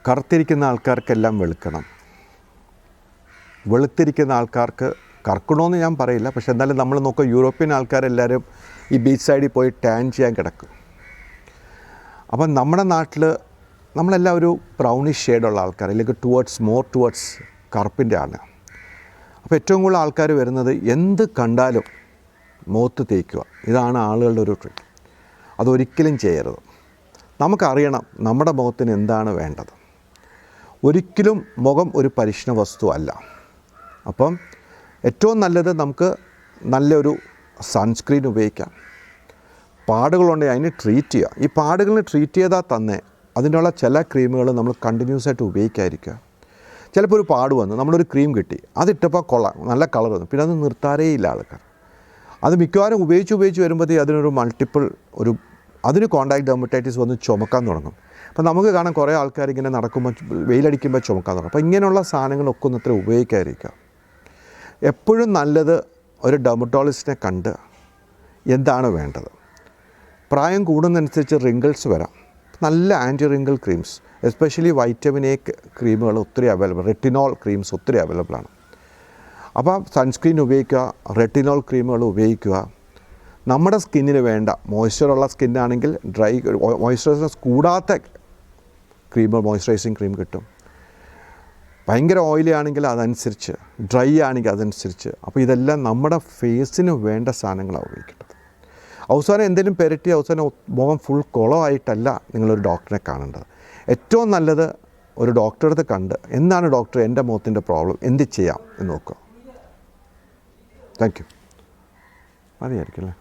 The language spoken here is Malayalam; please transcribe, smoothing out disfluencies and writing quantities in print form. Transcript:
കറുത്തിരിക്കുന്ന ആൾക്കാർക്കെല്ലാം വെളുക്കണം, വെളുത്തിരിക്കുന്ന ആൾക്കാർക്ക് കറക്കണമെന്ന് ഞാൻ പറയില്ല. പക്ഷെ എന്നാലും നമ്മൾ നോക്കുക, യൂറോപ്യൻ ആൾക്കാരെല്ലാവരും ഈ ബീച്ച് സൈഡിൽ പോയി ടാൻ ചെയ്യാൻ കിടക്കും. അപ്പം നമ്മുടെ നാട്ടിൽ നമ്മളെല്ലാം ഒരു ബ്രൗണിഷ് ഷെയ്ഡുള്ള ആൾക്കാർ, അല്ലെങ്കിൽ മോർ ടുവേർഡ്സ് കറുപ്പിൻ്റെ ആണ്. അപ്പോൾ ഏറ്റവും കൂടുതൽ ആൾക്കാർ വരുന്നത് എന്ത് കണ്ടാലും മുഖത്ത് തേക്കുക. ഇതാണ് ആളുകളുടെ ഒരു ട്രിക്ക്. അതൊരിക്കലും ചെയ്യരുത്. നമുക്കറിയണം നമ്മുടെ മുഖത്തിന് എന്താണ് വേണ്ടത്. ഒരിക്കലും മുഖം ഒരു പരിഷ്ണ വസ്തു അല്ല. അപ്പം ഏറ്റവും നല്ലത് നമുക്ക് നല്ലൊരു സൺസ്ക്രീൻ ഉപയോഗിക്കാം. പാടുകളുണ്ടെങ്കിൽ അതിന് ട്രീറ്റ് ചെയ്യുക. ഈ പാടുകളിന് ട്രീറ്റ് ചെയ്താൽ തന്നെ അതിനുള്ള ചില ക്രീമുകൾ നമ്മൾ കണ്ടിന്യൂസ് ആയിട്ട് ഉപയോഗിക്കാതിരിക്കുക. ചിലപ്പോൾ ഒരു പാട് വന്നു, നമ്മളൊരു ക്രീം കിട്ടി, അതിട്ടപ്പോൾ കൊള്ളാം, നല്ല കളർ വന്നു, പിന്നെ അത് നിർത്താറേ ഇല്ല ആൾക്കാർ. അത് മിക്കവാറും ഉപയോഗിച്ച് വരുമ്പോഴത്തേക്ക് അതിനൊരു അതിന് കോണ്ടാക്ട് ഡെർമറ്റൈറ്റിസ് വന്ന് ചുമക്കാൻ തുടങ്ങും. അപ്പോൾ നമുക്ക് കാണാൻ കുറേ ആൾക്കാർ ഇങ്ങനെ നടക്കുമ്പോൾ വെയിലടിക്കുമ്പോൾ ചുമക്കാൻ തുടങ്ങും. അപ്പോൾ ഇങ്ങനെയുള്ള സാധനങ്ങളൊക്കെ ഒന്നും അത്ര ഉപയോഗിക്കാതിരിക്കുക. എപ്പോഴും നല്ലത് ഒരു ഡെർമറ്റോളജിസ്റ്റിനെ കണ്ട് എന്താണ് വേണ്ടത്. പ്രായം കൂടുന്നതനുസരിച്ച് റിങ്കിൾസ് വരാം. നല്ല anti wrinkle creams, especially vitamin A ക്രീമുകൾ ഒത്തിരി അവൈലബിൾ, റെറ്റിനോൾ ക്രീംസ് ഒത്തിരി അവൈലബിളാണ്. അപ്പോൾ സൺസ്ക്രീൻ ഉപയോഗിക്കുക, റെറ്റിനോൾ ക്രീമുകൾ ഉപയോഗിക്കുക. നമ്മുടെ സ്കിന്നിന് വേണ്ട മോയ്സ്ചറുള്ള സ്കിന്നാണെങ്കിൽ മോയ്സ്ചറൈസേഴ്സ് കൂടാത്ത മോയ്സ്ചറൈസിങ് ക്രീം കിട്ടും. ഭയങ്കര ഓയിലി ആണെങ്കിൽ അതനുസരിച്ച്, ഡ്രൈ ആണെങ്കിൽ അതനുസരിച്ച്. അപ്പോൾ ഇതെല്ലാം നമ്മുടെ ഫേസിന് വേണ്ട സാധനങ്ങളാണ് ഉപയോഗിക്കേണ്ടത്. അവസാനം എന്തെങ്കിലും പെരട്ടി അവസാനം മുഖം ഫുൾ കുളമായിട്ടല്ല നിങ്ങളൊരു ഡോക്ടറെ കാണേണ്ടത്. ഏറ്റവും നല്ലത് ഒരു ഡോക്ടറെ അടുത്ത് കണ്ട് എന്താണ് ഡോക്ടർ എൻ്റെ മുഖത്തിൻ്റെ പ്രോബ്ലം, എന്ത് ചെയ്യാം എന്ന് നോക്കുക. Thank you. മതിയായിരിക്കും അല്ലേ?